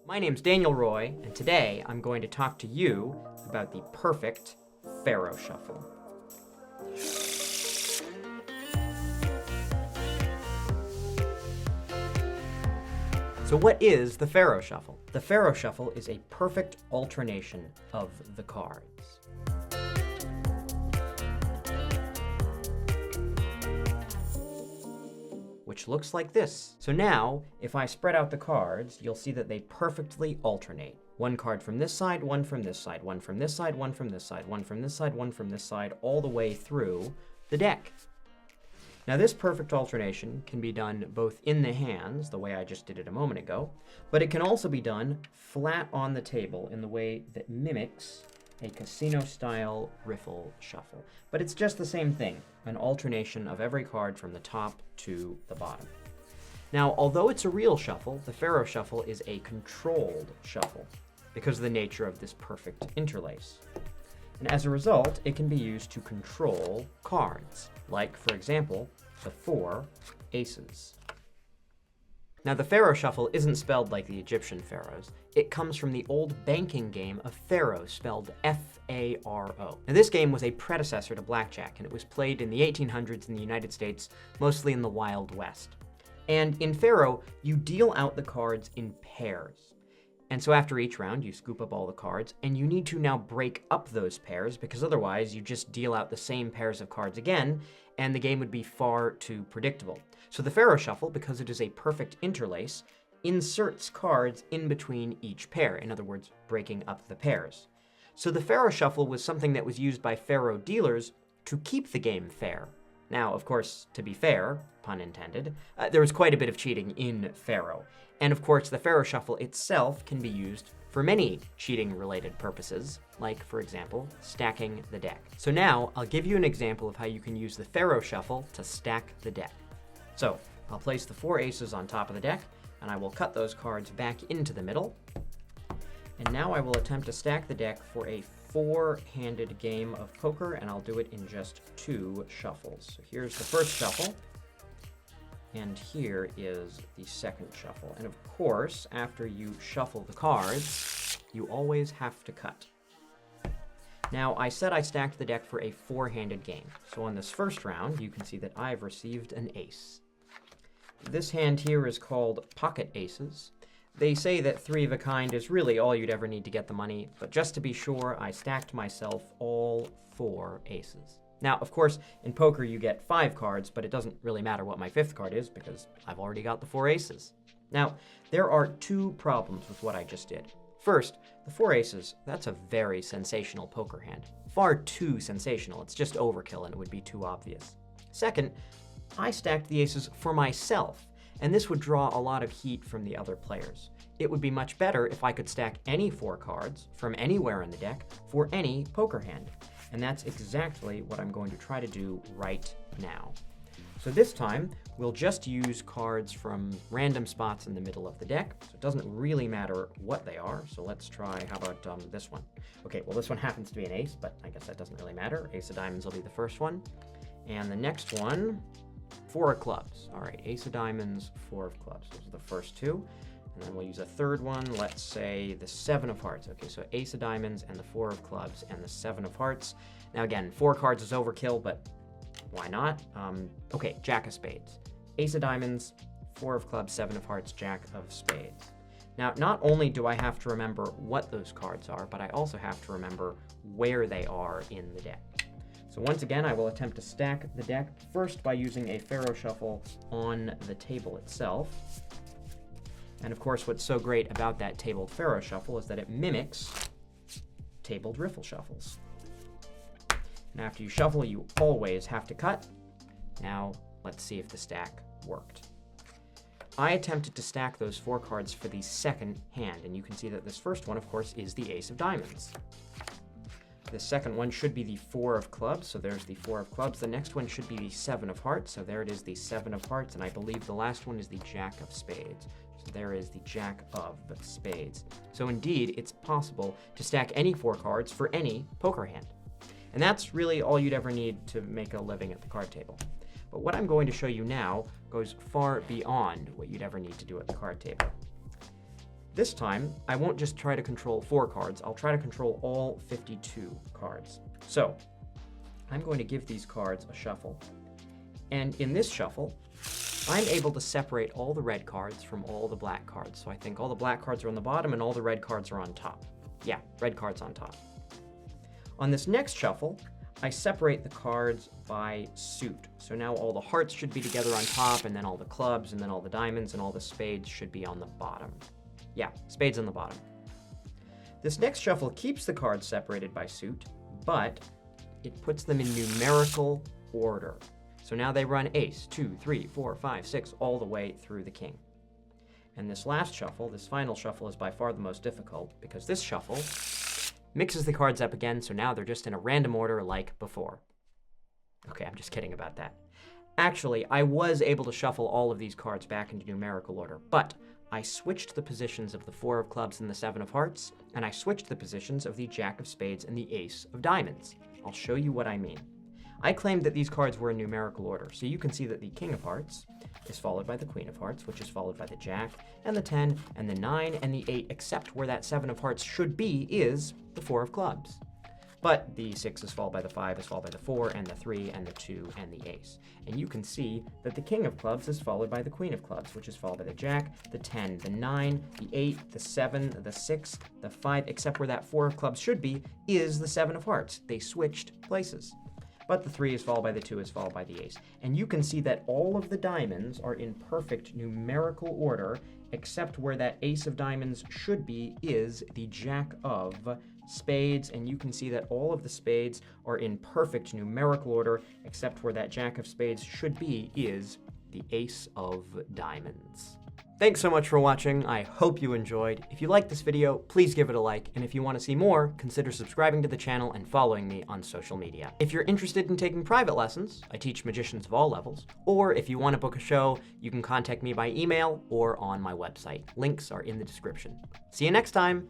My name's Daniel Roy, and today I'm going to talk to you about the Perfect Faro Shuffle. So what is the Faro Shuffle? The Faro Shuffle is a perfect alternation of the cards. Which looks like this. So now, if I spread out the cards, you'll see that they perfectly alternate. One card from this side, one from this side, one from this side, one from this side, one from this side, one from this side, all the way through the deck. Now this perfect alternation can be done both in the hands, the way I just did it a moment ago, but it can also be done flat on the table in the way that mimics a casino-style riffle shuffle. But it's just the same thing, an alternation of every card from the top to the bottom. Now, although it's a real shuffle, the Faro Shuffle is a controlled shuffle because of the nature of this perfect interlace. And as a result, it can be used to control cards, like, for example, the 4 aces. Now, the Faro Shuffle isn't spelled like the Egyptian pharaohs. It comes from the old banking game of faro, spelled F-A-R-O. Now, this game was a predecessor to blackjack, and it was played in the 1800s in the United States, mostly in the Wild West. And in faro, you deal out the cards in pairs. And so after each round, you scoop up all the cards, and you need to now break up those pairs, because otherwise you just deal out the same pairs of cards again, and the game would be far too predictable. So the Faro Shuffle, because it is a perfect interlace, inserts cards in between each pair, in other words, breaking up the pairs. So the Faro Shuffle was something that was used by faro dealers to keep the game fair. Now, of course, to be fair, pun intended, there was quite a bit of cheating in faro. And of course, the Faro Shuffle itself can be used for many cheating-related purposes, like, for example, stacking the deck. So now, I'll give you an example of how you can use the Faro Shuffle to stack the deck. So, I'll place the 4 aces on top of the deck, and I will cut those cards back into the middle. And now I will attempt to stack the deck for a 4-handed game of poker, and I'll do it in just 2 shuffles. So here's the first shuffle, and here is the second shuffle. And of course, after you shuffle the cards, you always have to cut. Now, I said I stacked the deck for a 4-handed game. So on this first round, you can see that I've received an ace. This hand here is called pocket aces. They say that 3 of a kind is really all you'd ever need to get the money, but just to be sure, I stacked myself all 4 aces. Now, of course, in poker you get 5 cards, but it doesn't really matter what my 5th card is because I've already got the 4 aces. Now, there are 2 problems with what I just did. First, the 4 aces, that's a very sensational poker hand. Far too sensational, it's just overkill and it would be too obvious. Second, I stacked the aces for myself, and this would draw a lot of heat from the other players. It would be much better if I could stack any 4 cards from anywhere in the deck for any poker hand. And that's exactly what I'm going to try to do right now. So this time, we'll just use cards from random spots in the middle of the deck. So it doesn't really matter what they are. So let's try, how about this one? Okay, well this one happens to be an ace, but I guess that doesn't really matter. Ace of diamonds will be the first one. And the next one, 4 of clubs. All right, ace of diamonds, 4 of clubs. Those are the first 2. And then we'll use a third one, let's say the 7 of hearts. Okay, so ace of diamonds and the 4 of clubs and the 7 of hearts. Now again, 4 cards is overkill, but why not? Okay, jack of spades. Ace of diamonds, 4 of clubs, 7 of hearts, jack of spades. Now, not only do I have to remember what those cards are, but I also have to remember where they are in the deck. So once again, I will attempt to stack the deck first by using a Faro Shuffle on the table itself. And of course, what's so great about that tabled Faro Shuffle is that it mimics tabled riffle shuffles. And after you shuffle, you always have to cut. Now, let's see if the stack worked. I attempted to stack those 4 cards for the second hand, and you can see that this first one, of course, is the ace of diamonds. The second one should be the 4 of clubs, so there's the 4 of clubs. The next one should be the 7 of hearts, so there it is, the 7 of hearts, and I believe the last one is the jack of spades. So there is the jack of spades. So indeed, it's possible to stack any 4 cards for any poker hand. And that's really all you'd ever need to make a living at the card table. But what I'm going to show you now goes far beyond what you'd ever need to do at the card table. This time, I won't just try to control 4 cards, I'll try to control all 52 cards. So, I'm going to give these cards a shuffle. And in this shuffle, I'm able to separate all the red cards from all the black cards. So I think all the black cards are on the bottom and all the red cards are on top. Yeah, red cards on top. On this next shuffle, I separate the cards by suit. So now all the hearts should be together on top, and then all the clubs, and then all the diamonds, and all the spades should be on the bottom. Yeah, spades on the bottom. This next shuffle keeps the cards separated by suit, but it puts them in numerical order. So now they run ace, 2, 3, 4, 5, 6, all the way through the king. And this last shuffle, this final shuffle, is by far the most difficult, because this shuffle mixes the cards up again, so now they're just in a random order like before. Okay, I'm just kidding about that. Actually, I was able to shuffle all of these cards back into numerical order, but I switched the positions of the 4 of clubs and the 7 of hearts, and I switched the positions of the jack of spades and the ace of diamonds. I'll show you what I mean. I claimed that these cards were in numerical order, so you can see that the king of hearts is followed by the queen of hearts, which is followed by the jack, and the 10, and the 9, and the 8, except where that 7 of hearts should be is the 4 of clubs. But the 6 is followed by the 5, is followed by the 4, and the 3, and the 2, and the ace. And you can see that the king of clubs is followed by the queen of clubs, which is followed by the jack, the 10, the 9, the 8, the 7, the 6, the 5, except where that 4 of clubs should be is the 7 of hearts. They switched places. But the 3 is followed by the 2 is followed by the ace. And you can see that all of the diamonds are in perfect numerical order, except where that ace of diamonds should be is the jack of spades. And you can see that all of the spades are in perfect numerical order, except where that jack of spades should be is the ace of diamonds. Thanks so much for watching. I hope you enjoyed. If you liked this video, please give it a like, and if you want to see more, consider subscribing to the channel and following me on social media. If you're interested in taking private lessons, I teach magicians of all levels, or if you want to book a show, you can contact me by email or on my website. Links are in the description. See you next time!